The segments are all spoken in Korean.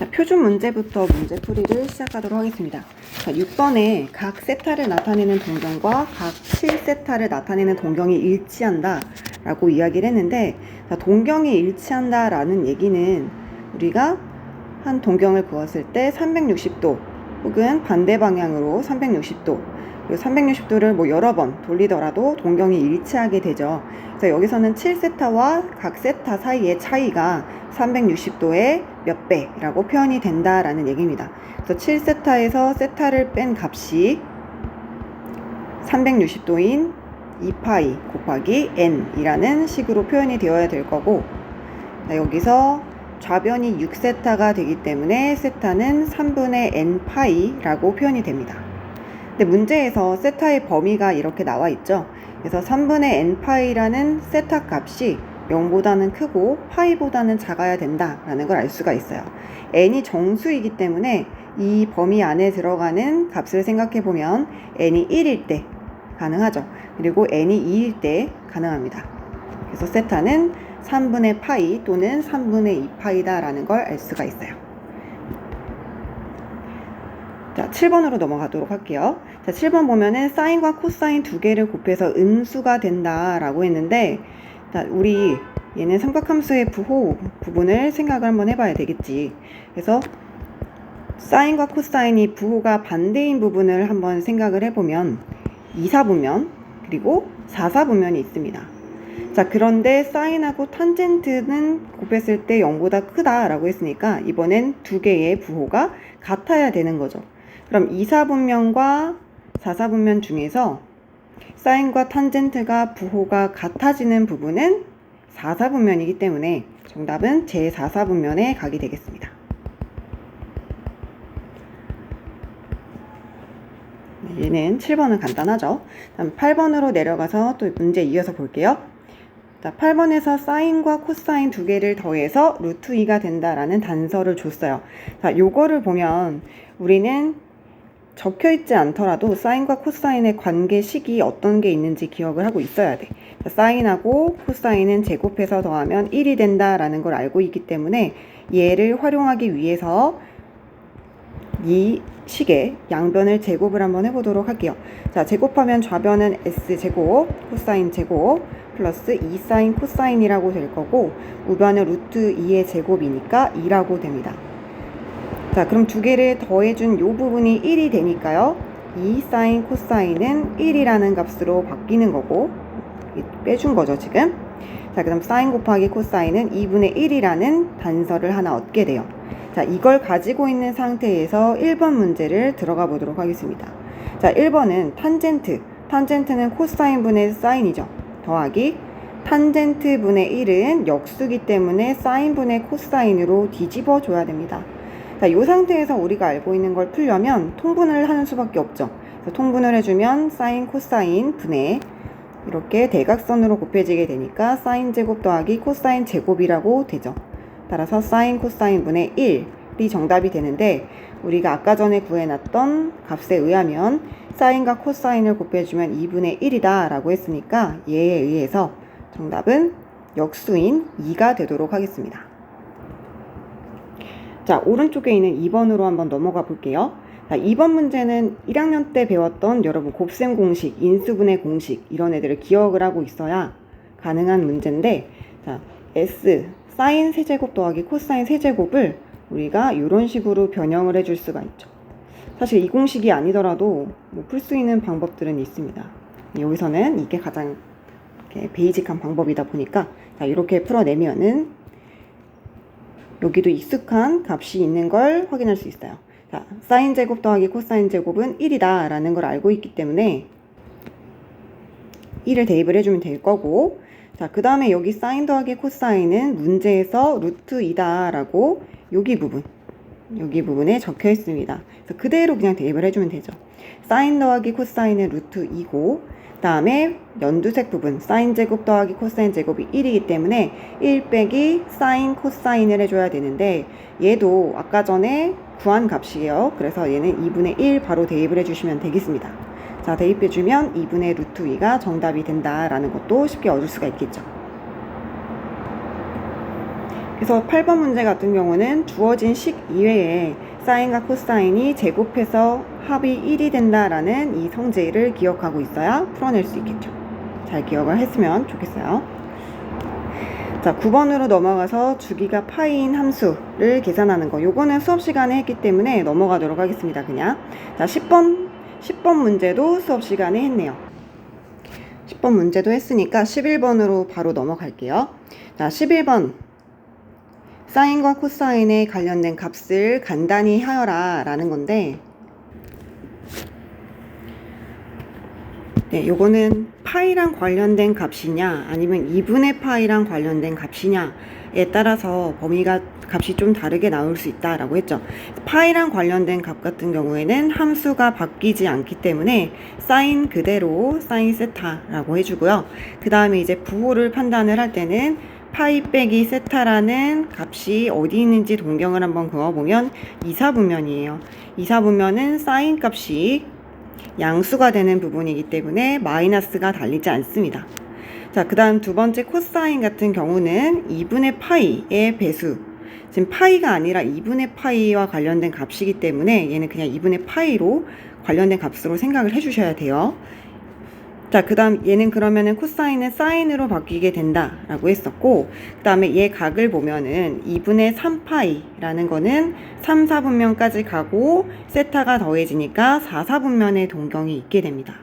자, 표준 문제부터 문제풀이를 시작하도록 하겠습니다. 자, 6번에 각 세타를 나타내는 동경과 각 실세타를 나타내는 동경이 일치한다 라고 이야기를 했는데, 자, 동경이 일치한다 라는 얘기는 우리가 한 동경을 그었을 때 360도 혹은 반대 방향으로 360도, 그리고 360도를 뭐 여러 번 돌리더라도 동경이 일치하게 되죠. 그래서 여기서는 7세타와 각 세타 사이의 차이가 360도의 몇 배라고 표현이 된다라는 얘기입니다. 그래서 7세타에서 세타를 뺀 값이 360도인 2파이 곱하기 n이라는 식으로 표현이 되어야 될 거고, 여기서 좌변이 6세타가 되기 때문에 세타는 3분의 n파이라고 표현이 됩니다. 근데 문제에서 세타의 범위가 이렇게 나와 있죠. 그래서 3분의 n파이라는 세타 값이 0보다는 크고 파이보다는 작아야 된다라는 걸 알 수가 있어요. n이 정수이기 때문에 이 범위 안에 들어가는 값을 생각해 보면 n이 1일 때 가능하죠. 그리고 n이 2일 때 가능합니다. 그래서 세타는 3분의 파이 또는 3분의 2파이다 라는 걸 알 수가 있어요. 자, 7번으로 넘어가도록 할게요. 자, 7번 보면은 사인과 코사인 두 개를 곱해서 음수가 된다 라고 했는데, 자, 우리 얘는 삼각함수의 부호 부분을 생각을 한번 해봐야 되겠지. 그래서 사인과 코사인이 부호가 반대인 부분을 한번 생각을 해보면 2사분면 그리고 4사분면이 있습니다. 자, 그런데 사인하고 탄젠트는 곱했을 때 0보다 크다라고 했으니까 이번엔 두 개의 부호가 같아야 되는 거죠. 그럼 2사분면과 4사분면 중에서 사인과 탄젠트가 부호가 같아지는 부분은 4사분면이기 때문에 정답은 제4사분면에 가게 되겠습니다. 얘는 7번은 간단하죠. 다음 8번으로 내려가서 또 문제 이어서 볼게요. 자, 8번에서 사인과 코사인 두 개를 더해서 루트 2가 된다라는 단서를 줬어요. 자, 요거를 보면 우리는 적혀있지 않더라도 사인과 코사인의 관계식이 어떤 게 있는지 기억을 하고 있어야 돼. 자, 사인하고 코사인은 제곱해서 더하면 1이 된다라는 걸 알고 있기 때문에 얘를 활용하기 위해서 이 식의 양변을 제곱을 한번 해보도록 할게요. 자, 제곱하면 좌변은 s제곱, 코사인 제곱, 플러스 2사인 코사인이라고 될 거고, 우변은 루트 2의 제곱이니까 2라고 됩니다. 자, 그럼 두 개를 더해준 요 부분이 1이 되니까요. 2사인 코사인은 1이라는 값으로 바뀌는 거고, 빼준 거죠, 지금. 자, 그럼 사인 곱하기 코사인은 2분의 1이라는 단서를 하나 얻게 돼요. 자, 이걸 가지고 있는 상태에서 1번 문제를 들어가 보도록 하겠습니다. 자, 1번은 탄젠트는 코사인분의 사인이죠. 더하기 탄젠트분의 1은 역수기 때문에 사인분의 코사인으로 뒤집어 줘야 됩니다. 자, 이 상태에서 우리가 알고 있는 걸 풀려면 통분을 하는 수밖에 없죠. 그래서 통분을 해주면 사인 코사인 분의 이렇게 대각선으로 곱해지게 되니까 사인 제곱 더하기 코사인 제곱이라고 되죠. 따라서 사인 코사인 분의 1이 정답이 되는데, 우리가 아까 전에 구해놨던 값에 의하면 사인과 코사인을 곱해주면 2분의 1이다 라고 했으니까 얘에 의해서 정답은 역수인 2가 되도록 하겠습니다. 자, 오른쪽에 있는 2번으로 한번 넘어가 볼게요. 자, 2번 문제는 1학년 때 배웠던 여러분 곱셈 공식, 인수분해 공식 이런 애들을 기억을 하고 있어야 가능한 문제인데, 자, S 사인 세제곱 더하기 코사인 세제곱을 우리가 이런 식으로 변형을 해줄 수가 있죠. 사실 이 공식이 아니더라도 풀 수 있는 방법들은 있습니다. 여기서는 이게 가장 베이직한 방법이다 보니까, 자, 이렇게 풀어내면은 여기도 익숙한 값이 있는 걸 확인할 수 있어요. 자, 사인 제곱 더하기 코사인 제곱은 1이다 라는 걸 알고 있기 때문에 1을 대입을 해주면 될 거고, 자, 그 다음에 여기 사인 더하기 코사인은 문제에서 루트 2다 라고 여기 부분에 적혀 있습니다. 그래서 그대로 그냥 대입을 해주면 되죠. 사인 더하기 코사인은 루트 2고, 다음에 연두색 부분 사인 제곱 더하기 코사인 제곱이 1이기 때문에 1 빼기 사인 코사인을 해줘야 되는데, 얘도 아까 전에 구한 값이에요. 그래서 얘는 2분의 1 바로 대입을 해주시면 되겠습니다. 자, 대입해주면 2분의 루트 2가 정답이 된다라는 것도 쉽게 얻을 수가 있겠죠. 그래서 8번 문제 같은 경우는 주어진 식 이외에 사인과 코사인이 제곱해서 합이 1이 된다라는 이 성질을 기억하고 있어야 풀어낼 수 있겠죠. 잘 기억을 했으면 좋겠어요. 자, 9번으로 넘어가서 주기가 파이인 함수를 계산하는 거. 요거는 수업 시간에 했기 때문에 넘어가도록 하겠습니다. 그냥. 자, 10번 문제도 수업 시간에 했네요. 10번 문제도 했으니까 11번으로 바로 넘어갈게요. 자, 11번. 사인과 코사인에 관련된 값을 간단히 하여라 라는 건데, 네, 요거는 파이랑 관련된 값이냐 아니면 2분의 파이랑 관련된 값이냐에 따라서 값이 좀 다르게 나올 수 있다라고 했죠. 파이랑 관련된 값 같은 경우에는 함수가 바뀌지 않기 때문에 사인 그대로 사인 세타라고 해주고요. 그 다음에 이제 부호를 판단을 할 때는 파이 빼기 세타라는 값이 어디 있는지 동경을 한번 그어보면 이사분면이에요. 이사분면은 사인 값이 양수가 되는 부분이기 때문에 마이너스가 달리지 않습니다. 자, 그 다음 두 번째 코사인 같은 경우는 2분의 파이의 배수. 지금 파이가 아니라 2분의 파이와 관련된 값이기 때문에 얘는 그냥 2분의 파이로 관련된 값으로 생각을 해주셔야 돼요. 자, 그 다음 얘는 그러면은 코사인은 사인으로 바뀌게 된다라고 했었고, 그 다음에 얘 각을 보면은 2분의 3파이라는 거는 3, 4분면까지 가고 세타가 더해지니까 4, 4분면의 동경이 있게 됩니다.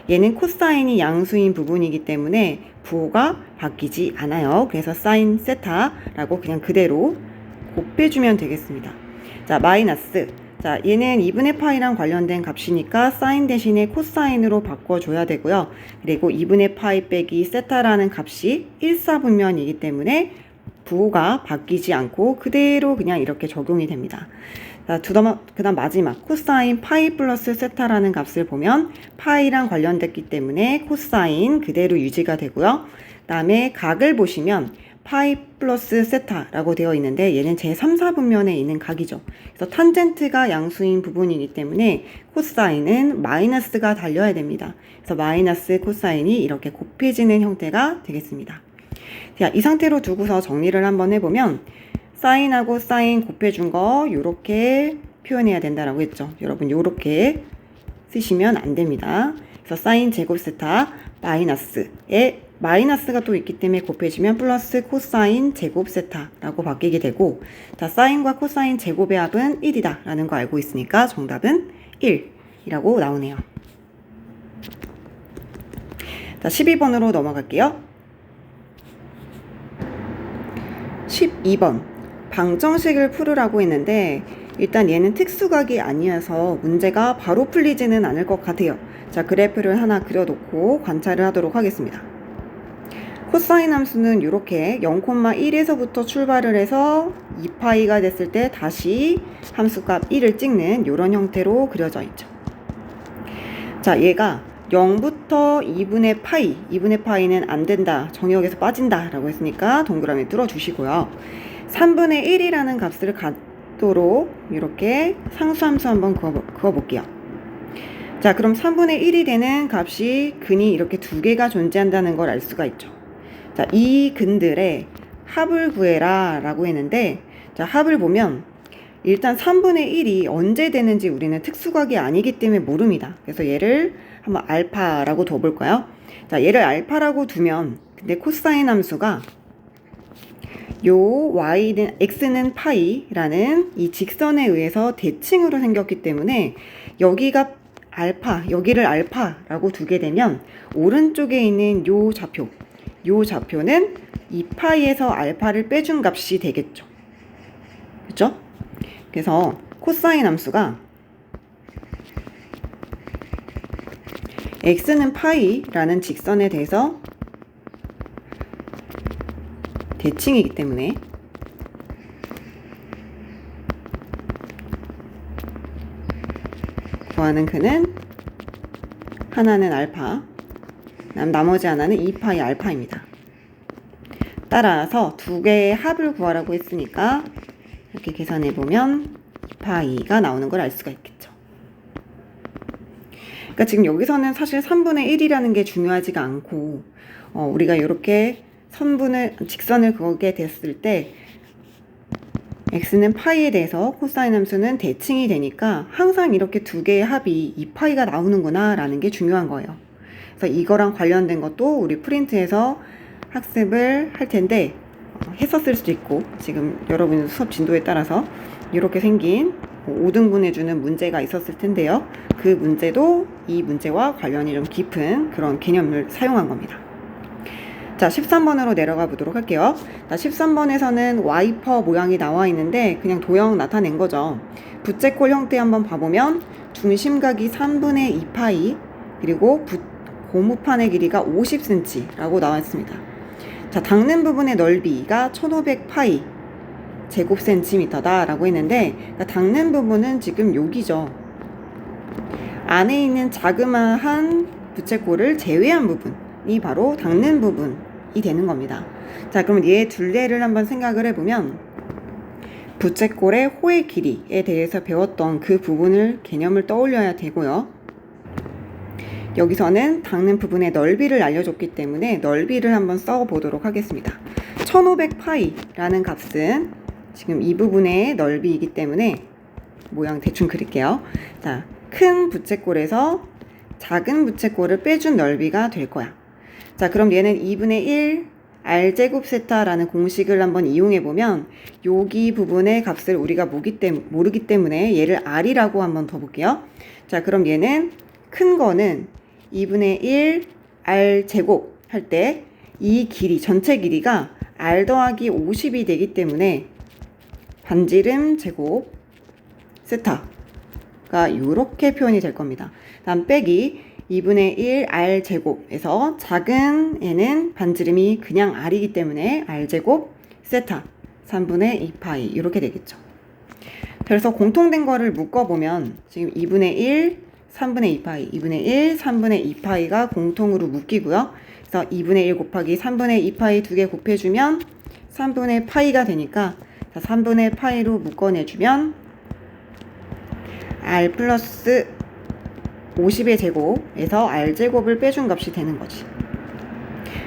얘는 코사인이 양수인 부분이기 때문에 부호가 바뀌지 않아요. 그래서 사인 세타라고 그냥 그대로 곱해주면 되겠습니다. 자, 마이너스. 자, 얘는 2분의 파이랑 관련된 값이니까 사인 대신에 코사인으로 바꿔줘야 되고요. 그리고 2분의 파이 빼기 세타라는 값이 1사분면이기 때문에 부호가 바뀌지 않고 그대로 그냥 이렇게 적용이 됩니다. 자, 그 다음 마지막 코사인 파이 플러스 세타라는 값을 보면 파이랑 관련됐기 때문에 코사인 그대로 유지가 되고요. 그 다음에 각을 보시면 파이 플러스 세타라고 되어 있는데 얘는 제3, 4분면에 있는 각이죠. 그래서 탄젠트가 양수인 부분이기 때문에 코사인은 마이너스가 달려야 됩니다. 그래서 마이너스 코사인이 이렇게 곱해지는 형태가 되겠습니다. 자, 이 상태로 두고서 정리를 한번 해보면 사인하고 사인 곱해준 거 요렇게 표현해야 된다라고 했죠. 여러분 요렇게 쓰시면 안 됩니다. 그래서 사인 제곱 세타 마이너스에 마이너스가 또 있기 때문에 곱해주면 플러스 코사인 제곱 세타라고 바뀌게 되고, 자, 사인과 코사인 제곱의 합은 1이다 라는 거 알고 있으니까 정답은 1이라고 나오네요. 자, 12번으로 넘어갈게요. 12번 방정식을 풀으라고 했는데 일단 얘는 특수각이 아니어서 문제가 바로 풀리지는 않을 것 같아요. 자, 그래프를 하나 그려놓고 관찰을 하도록 하겠습니다. 코사인 함수는 이렇게 0,1에서부터 출발을 해서 2파이가 됐을 때 다시 함수값 1을 찍는 이런 형태로 그려져 있죠. 자, 얘가 0부터 2분의 파이는 안 된다, 정의역에서 빠진다 라고 했으니까 동그라미 뚫어주시고요. 3분의 1이라는 값을 갖도록 이렇게 상수함수 한번 그어볼게요. 자, 그럼 3분의 1이 되는 값이 근이 이렇게 두 개가 존재한다는 걸 알 수가 있죠. 자, 이 근들의 합을 구해라 라고 했는데, 자, 합을 보면 일단 3분의 1이 언제 되는지 우리는 특수각이 아니기 때문에 모릅니다. 그래서 얘를 한번 알파라고 둬볼까요? 자, 얘를 알파라고 두면 근데 코사인 함수가 요 y는 x는 파이라는 이 직선에 의해서 대칭으로 생겼기 때문에 여기가 알파, 여기를 알파라고 두게 되면 오른쪽에 있는 요 좌표는 2파이에서 알파를 빼준 값이 되겠죠. 그렇죠? 그래서 코사인 함수가 x는 파이라는 직선에 대해서 대칭이기 때문에 구하는 그는 하나는 알파, 나머지 하나는 2파이 알파입니다. 따라서 두 개의 합을 구하라고 했으니까 이렇게 계산해보면 2파이가 나오는 걸 알 수가 있겠죠. 그러니까 지금 여기서는 사실 3분의 1이라는 게 중요하지가 않고 우리가 이렇게 직선을 그게 됐을 때 x는 파이에 대해서 코사인 함수는 대칭이 되니까 항상 이렇게 두 개의 합이 2파이가 나오는구나 라는 게 중요한 거예요. 그래서 이거랑 관련된 것도 우리 프린트에서 학습을 할 텐데 했었을 수도 있고 지금 여러분 수업 진도에 따라서 이렇게 생긴 5등분해주는 문제가 있었을 텐데요. 그 문제도 이 문제와 관련이 좀 깊은 그런 개념을 사용한 겁니다. 자, 13번으로 내려가 보도록 할게요. 자, 13번에서는 와이퍼 모양이 나와 있는데 그냥 도형 나타낸 거죠. 부채꼴 형태 한번 봐보면 중심각이 3분의 2파이 그리고 고무판의 길이가 50cm 라고 나와 있습니다. 자, 닦는 부분의 넓이가 1500파이 제곱센티미터다 라고 했는데 그러니까 닦는 부분은 지금 여기죠. 안에 있는 자그마한 부채꼴을 제외한 부분이 바로 닦는 부분이 되는 겁니다. 자, 그러면 얘 둘레를 한번 생각을 해보면 부채꼴의 호의 길이에 대해서 배웠던 그 부분을 개념을 떠올려야 되고요. 여기서는 닦는 부분의 넓이를 알려줬기 때문에 넓이를 한번 써보도록 하겠습니다. 1500파이라는 값은 지금 이 부분의 넓이이기 때문에 모양 대충 그릴게요. 자, 큰 부채꼴에서 작은 부채꼴을 빼준 넓이가 될 거야. 자, 그럼 얘는 2분의 1 r제곱 세타라는 공식을 한번 이용해보면 여기 부분의 값을 우리가 모르기 때문에 얘를 r이라고 한번 더 볼게요. 자, 그럼 얘는 큰 거는 2분의 1 r제곱 할 때 이 길이, 전체 길이가 r 더하기 50이 되기 때문에 반지름 제곱 세타가 이렇게 표현이 될 겁니다. 다음 빼기 2분의 1 r제곱에서 작은 애는 반지름이 그냥 r이기 때문에 r제곱 세타 3분의 2파이 이렇게 되겠죠. 그래서 공통된 거를 묶어보면 지금 2분의 1 3분의 2파이 2분의 1 3분의 2파이가 공통으로 묶이고요. 그래서 2분의 1 곱하기 3분의 2파이 두 개 곱해주면 3분의 파이가 되니까 3분의 파이로 묶어내주면 r 플러스 50의 제곱에서 r제곱을 빼준 값이 되는 거지.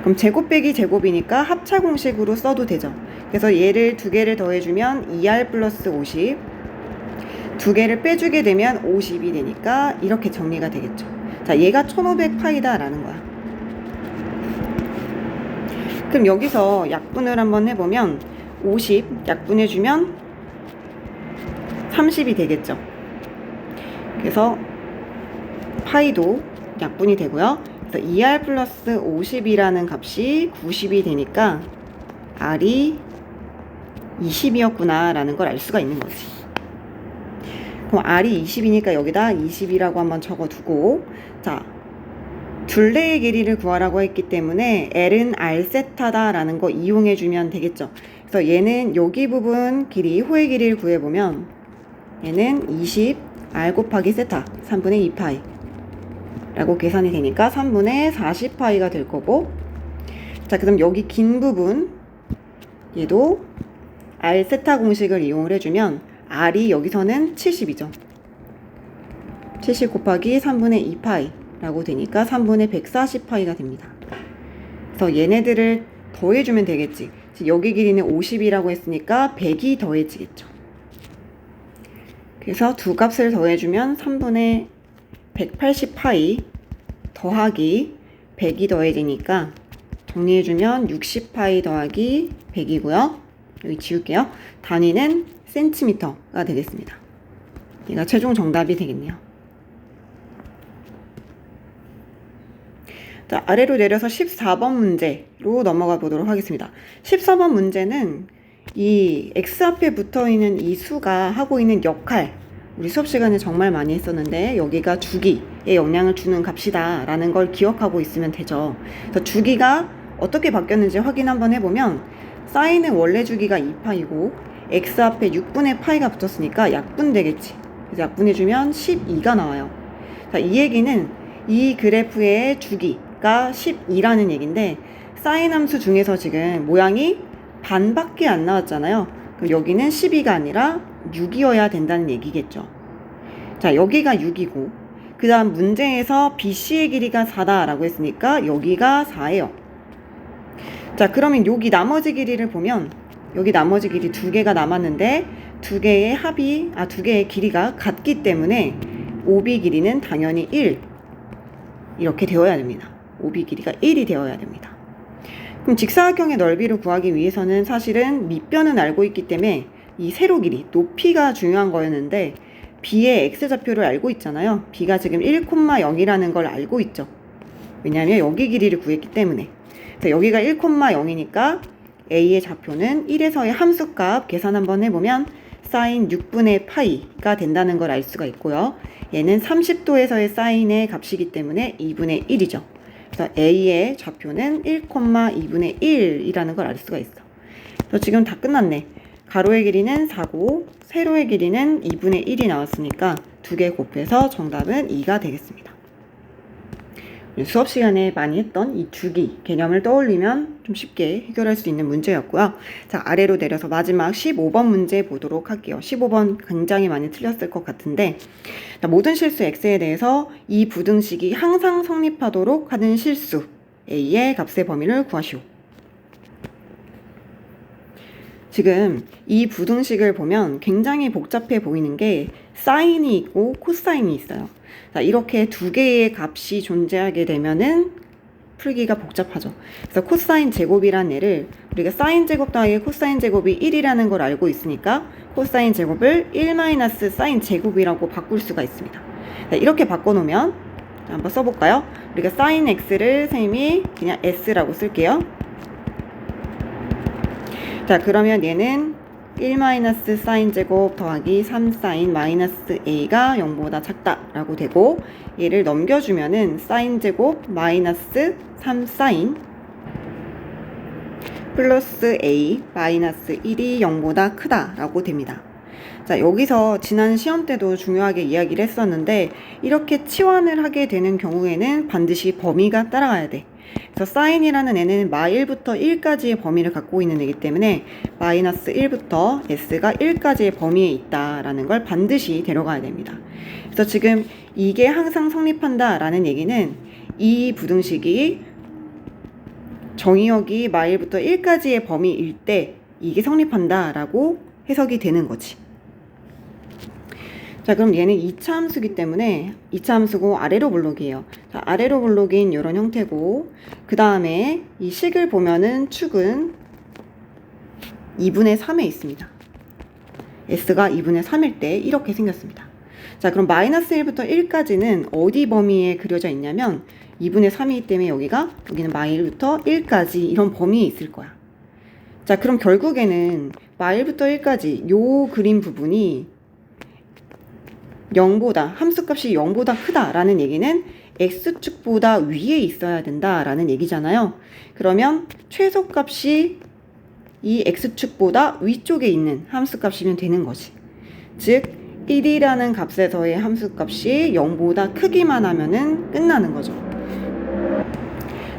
그럼 제곱 빼기 제곱이니까 합차 공식으로 써도 되죠. 그래서 얘를 두 개를 더해주면 2r 플러스 50 두 개를 빼주게 되면 50이 되니까 이렇게 정리가 되겠죠. 자, 얘가 1500파이다 라는 거야. 그럼 여기서 약분을 한번 해보면 50 약분해주면 30이 되겠죠. 그래서 파이도 약분이 되고요. 그래서 2r 플러스 50이라는 값이 90이 되니까 r이 20이었구나 라는 걸 알 수가 있는 거지. 그럼 r이 20이니까 여기다 20이라고 한번 적어두고, 자, 둘레의 길이를 구하라고 했기 때문에 L은 R 세타다 라는 거 이용해주면 되겠죠. 그래서 얘는 여기 부분 길이, 호의 길이를 구해보면 얘는 20 R 곱하기 세타 3분의 2파이 라고 계산이 되니까 3분의 40파이가 될 거고, 자, 그럼 여기 긴 부분 얘도 R 세타 공식을 이용을 해주면 R이 여기서는 70이죠. 70 곱하기 3분의 2파이 라고 되니까 3분의 140파이가 됩니다. 그래서 얘네들을 더해주면 되겠지. 여기 길이는 50이라고 했으니까 100이 더해지겠죠. 그래서 두 값을 더해주면 3분의 180파이 더하기 100이 더해지니까 정리해주면 60파이 더하기 100이고요. 여기 지울게요. 단위는 센티미터가 되겠습니다. 얘가 최종 정답이 되겠네요. 자, 아래로 내려서 14번 문제로 넘어가 보도록 하겠습니다. 14번 문제는 이 x 앞에 붙어있는 이 수가 하고 있는 역할, 우리 수업 시간에 정말 많이 했었는데 여기가 주기에 영향을 주는 값이다 라는 걸 기억하고 있으면 되죠. 그래서 주기가 어떻게 바뀌었는지 확인 한번 해보면 사인은 원래 주기가 2파이고 x 앞에 6분의 파이가 붙었으니까 약분되겠지. 그래서 약분해주면 12가 나와요. 자, 이 얘기는 이 그래프의 주기가 12라는 얘기인데 사인 함수 중에서 지금 모양이 반밖에 안 나왔잖아요. 그럼 여기는 12가 아니라 6이어야 된다는 얘기겠죠. 자, 여기가 6이고 그 다음 문제에서 BC의 길이가 4다 라고 했으니까 여기가 4예요. 자, 그러면 여기 나머지 길이를 보면 여기 나머지 길이 2개가 남았는데 2개의 길이가 같기 때문에 OB 길이는 당연히 1 이렇게 되어야 됩니다. OB 길이가 1이 되어야 됩니다. 그럼 직사각형의 넓이를 구하기 위해서는 사실은 밑변은 알고 있기 때문에 이 세로 길이, 높이가 중요한 거였는데 B의 X좌표를 알고 있잖아요. B가 지금 1,0이라는 걸 알고 있죠. 왜냐하면 여기 길이를 구했기 때문에. 그래서 여기가 1,0이니까 A의 좌표는 1에서의 함수값 계산 한번 해보면 사인 6분의 파이가 된다는 걸 알 수가 있고요. 얘는 30도에서의 사인의 값이기 때문에 2분의 1이죠. 그래서 A의 좌표는 1,2분의 1이라는 걸 알 수가 있어. 그래서 지금 다 끝났네. 가로의 길이는 4고 세로의 길이는 2분의 1이 나왔으니까 2개 곱해서 정답은 2가 되겠습니다. 수업 시간에 많이 했던 이 주기 개념을 떠올리면 좀 쉽게 해결할 수 있는 문제였고요. 자, 아래로 내려서 마지막 15번 문제 보도록 할게요. 15번 굉장히 많이 틀렸을 것 같은데, 자, 모든 실수 x에 대해서 이 부등식이 항상 성립하도록 하는 실수 a의 값의 범위를 구하시오. 지금 이 부등식을 보면 굉장히 복잡해 보이는 게 사인이 있고 코사인이 있어요. 자, 이렇게 2개의 값이 존재하게 되면은 풀기가 복잡하죠. 그래서 코사인 제곱이란 애를 우리가 사인 제곱 더하기 코사인 제곱이 1이라는 걸 알고 있으니까 코사인 제곱을 1 사인 제곱이라고 바꿀 수가 있습니다. 자, 이렇게 바꿔놓으면 한번 써볼까요? 우리가 사인 x를 선생님이 그냥 s라고 쓸게요. 자, 그러면 얘는 1 사인 제곱 더하기 3 사인 마이너스 a가 0보다 작다라고 되고, 얘를 넘겨주면은 사인 제곱 마이너스 3 사인 플러스 a 마이너스 1이 0보다 크다라고 됩니다. 자, 여기서 지난 시험 때도 중요하게 이야기를 했었는데, 이렇게 치환을 하게 되는 경우에는 반드시 범위가 따라가야 돼. 그래서 사인이라는 애는 -1부터 1까지의 범위를 갖고 있는 애이기 때문에 마이너스 1부터 s가 1까지의 범위에 있다라는 걸 반드시 데려가야 됩니다. 그래서 지금 이게 항상 성립한다라는 얘기는 이 부등식이 정의역이 -1부터 1까지의 범위일 때 이게 성립한다라고 해석이 되는 거지. 자, 그럼 얘는 2차 함수기 때문에 2차 함수고 아래로 블록이에요. 자, 아래로 블록인 이런 형태고, 그 다음에 이 식을 보면은 축은 2분의 3에 있습니다. s가 2분의 3일 때 이렇게 생겼습니다. 자, 그럼 마이너스 1부터 1까지는 어디 범위에 그려져 있냐면 2분의 3이기 때문에 여기는 -1부터 1까지 이런 범위에 있을 거야. 자, 그럼 결국에는 -1부터 1까지 요 그림 부분이 0보다, 함수값이 0보다 크다라는 얘기는 x축보다 위에 있어야 된다라는 얘기잖아요. 그러면 최소값이 이 x축보다 위쪽에 있는 함수값이면 되는 거지. 즉 1이라는 값에서의 함수값이 0보다 크기만 하면은 끝나는 거죠.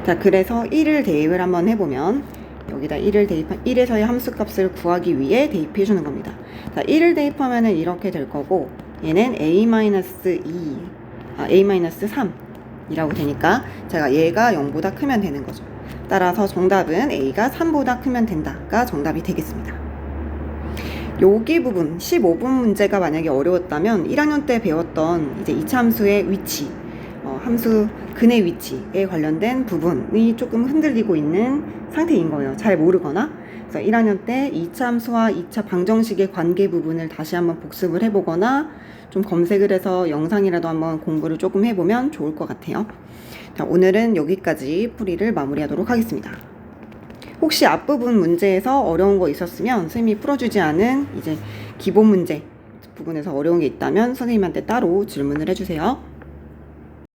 자, 그래서 1을 대입을 한번 해보면 여기다 1에서의 함수값을 구하기 위해 대입해 주는 겁니다. 자, 1을 대입하면은 이렇게 될 거고, 얘는 a-3이라고 되니까 제가 얘가 0보다 크면 되는 거죠. 따라서 정답은 a가 3보다 크면 된다가 정답이 되겠습니다. 여기 부분 15분 문제가 만약에 어려웠다면 1학년 때 배웠던 이제 2차 함수의 위치, 함수 근의 위치에 관련된 부분이 조금 흔들리고 있는 상태인 거예요. 잘 모르거나. 그래서 1학년 때 2차 함수와 2차 방정식의 관계 부분을 다시 한번 복습을 해보거나 좀 검색을 해서 영상이라도 한번 공부를 조금 해보면 좋을 것 같아요. 자, 오늘은 여기까지 풀이를 마무리하도록 하겠습니다. 혹시 앞부분 문제에서 어려운 거 있었으면 선생님이 풀어주지 않은 이제 기본 문제 부분에서 어려운 게 있다면 선생님한테 따로 질문을 해주세요.